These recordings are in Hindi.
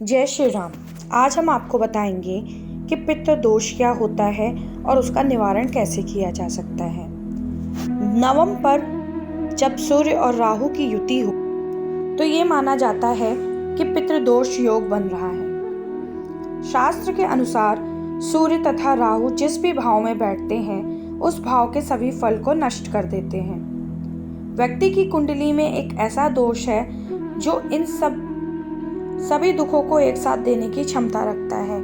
जय श्री राम। आज हम आपको बताएंगे कि पितृदोष क्या होता है और उसका निवारण कैसे किया जा सकता है। नवम पर जब सूर्य और राहु की युति हो तो ये माना जाता है कि पितृदोष योग बन रहा है। शास्त्र के अनुसार सूर्य तथा राहु जिस भी भाव में बैठते हैं उस भाव के सभी फल को नष्ट कर देते हैं। व्यक्ति की कुंडली में एक ऐसा दोष है जो इन सभी दुखों को एक साथ देने की क्षमता रखता है।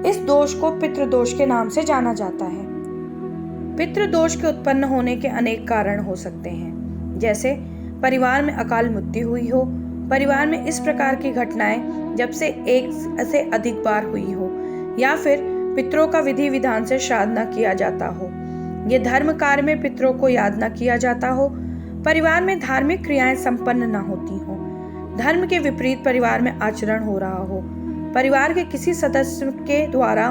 इस दोष को पितृदोष के नाम से जाना जाता है। पितृदोष के उत्पन्न होने के अनेक कारण हो सकते हैं, जैसे परिवार में अकाल मृत्यु हुई हो, परिवार में इस प्रकार की घटनाएं जब से एक से अधिक बार हुई हो, या फिर पितरों का विधि विधान से श्राद्ध न किया जाता हो, ये धर्म कार्य में पितरों को याद न किया जाता हो, परिवार में धार्मिक क्रियाएं संपन्न न होती हो, धर्म के विपरीत परिवार में आचरण हो रहा हो, परिवार के किसी सदस्य के द्वारा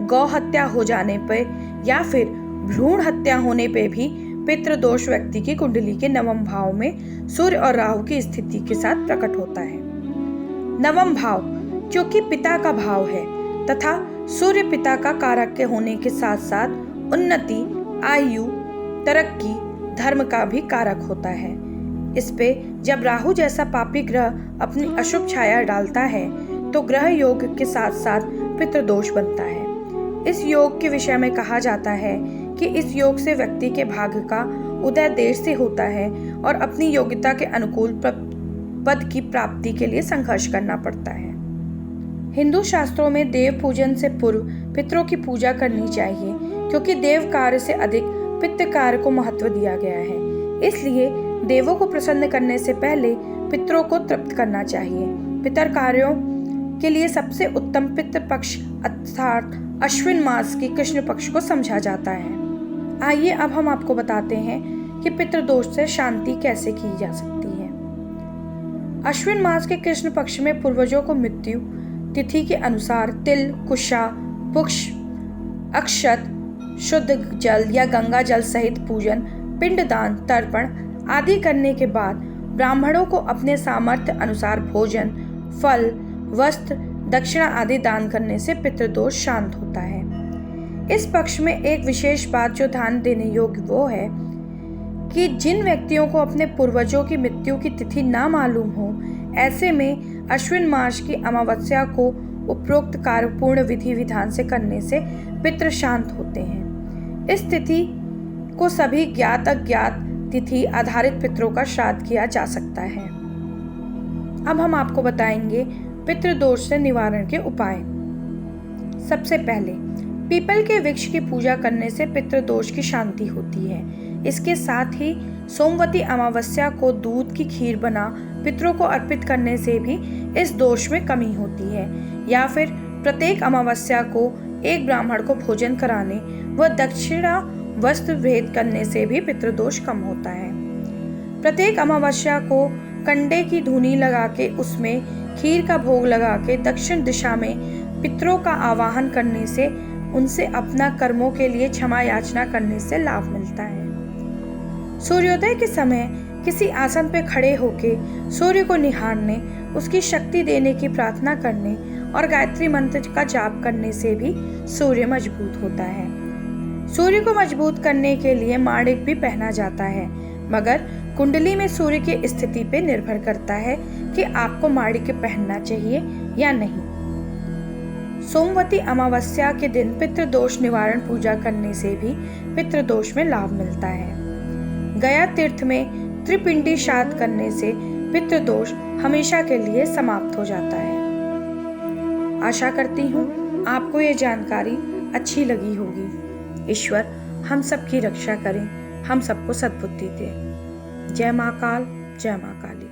गौ हत्या हो जाने पर या फिर भ्रूण हत्या होने पे भी पितृदोष व्यक्ति की कुंडली के नवम भाव में सूर्य और राहु की स्थिति के साथ प्रकट होता है। नवम भाव क्योंकि पिता का भाव है तथा सूर्य पिता का कारक के होने के साथ साथ उन्नति, आयु, तरक्की, धर्म का भी कारक होता है। इस पे जब राहु जैसा पापी ग्रह अपनी अशुभ छाया डालता है तो ग्रह योग के साथ साथ पितृदोष बनता है। इस योग के विषय में कहा जाता है कि इस योग से व्यक्ति के भाग्य का उदय देर से होता है और अपनी योग्यता के अनुकूल पद की प्राप्ति के लिए संघर्ष करना पड़ता है। हिंदू शास्त्रों में देव पूजन से पूर्व पितरों की पूजा करनी चाहिए, क्योंकि देव कार्य से अधिक पितृ कार्य को महत्व दिया गया है। इसलिए देवों को प्रसन्न करने से पहले पितरों को तृप्त करना चाहिए। पितर कार्यों के लिए सबसे उत्तम पितृ पक्ष अर्थात अश्विन मास की कृष्ण पक्ष को समझा जाता है। आइए अब हम आपको बताते हैं कि पितृदोष से शांति कैसे की जा सकती है। अश्विन मास के कृष्ण पक्ष में पूर्वजों को मृत्यु तिथि के अनुसार तिल, कुशा, पुक्ष, अक्षत, शुद्ध जल या गंगा जल सहित पूजन, पिंडदान, तर्पण आदि करने के बाद ब्राह्मणों को अपने सामर्थ्य अनुसार भोजन, फल, वस्त्र, दक्षिणा आदि दान करने से पितृदोष शांत होता है। इस पक्ष में एक विशेष बात जो ध्यान देने योग्य वो है कि जिन व्यक्तियों को अपने पूर्वजों की मृत्यु की तिथि ना मालूम हो, ऐसे में अश्विन मास की अमावस्या को उपरोक्त कार्य पूर्ण विधि विधान से करने से पितृ शांत होते हैं। इस तिथि को सभी ज्ञात अज्ञात तिथि आधारित पितरों का श्राद्ध किया जा सकता है। अब हम आपको बताएंगे पितृदोष से निवारण के उपाय। सबसे पहले पीपल के वृक्ष की पूजा करने से पितृदोष की शांति होती है। इसके साथ ही सोमवती अमावस्या को दूध की खीर बना पितरों को अर्पित करने से भी इस दोष में कमी होती है, या फिर प्रत्येक अमावस्या को एक ब्राह्मण को भोजन कराने व दक्षिणा वस्त्र भेद करने से भी पितृदोष कम होता है। प्रत्येक अमावस्या को कंडे की धूनी लगा के उसमें खीर का भोग लगा के दक्षिण दिशा में पितरों का आवाहन करने से उनसे अपना कर्मों के लिए क्षमा याचना करने से लाभ मिलता है। सूर्योदय के समय किसी आसन पे खड़े होके सूर्य को निहारने, उसकी शक्ति देने की प्रार्थना करने और गायत्री मंत्र का जाप करने से भी सूर्य मजबूत होता है। सूर्य को मजबूत करने के लिए माणिक भी पहना जाता है, मगर कुंडली में सूर्य की स्थिति पे निर्भर करता है कि आपको माणिक पहनना चाहिए या नहीं। सोमवती अमावस्या के दिन पितृदोष निवारण पूजा करने से भी पितृदोष में लाभ मिलता है। गया तीर्थ में त्रिपिंडी श्राद्ध करने से पितृदोष हमेशा के लिए समाप्त हो जाता है। आशा करती हूँ आपको ये जानकारी अच्छी लगी होगी। ईश्वर हम सबकी रक्षा करें, हम सबको सद्बुद्धि दे। जय माँ काल, जय माँ काली।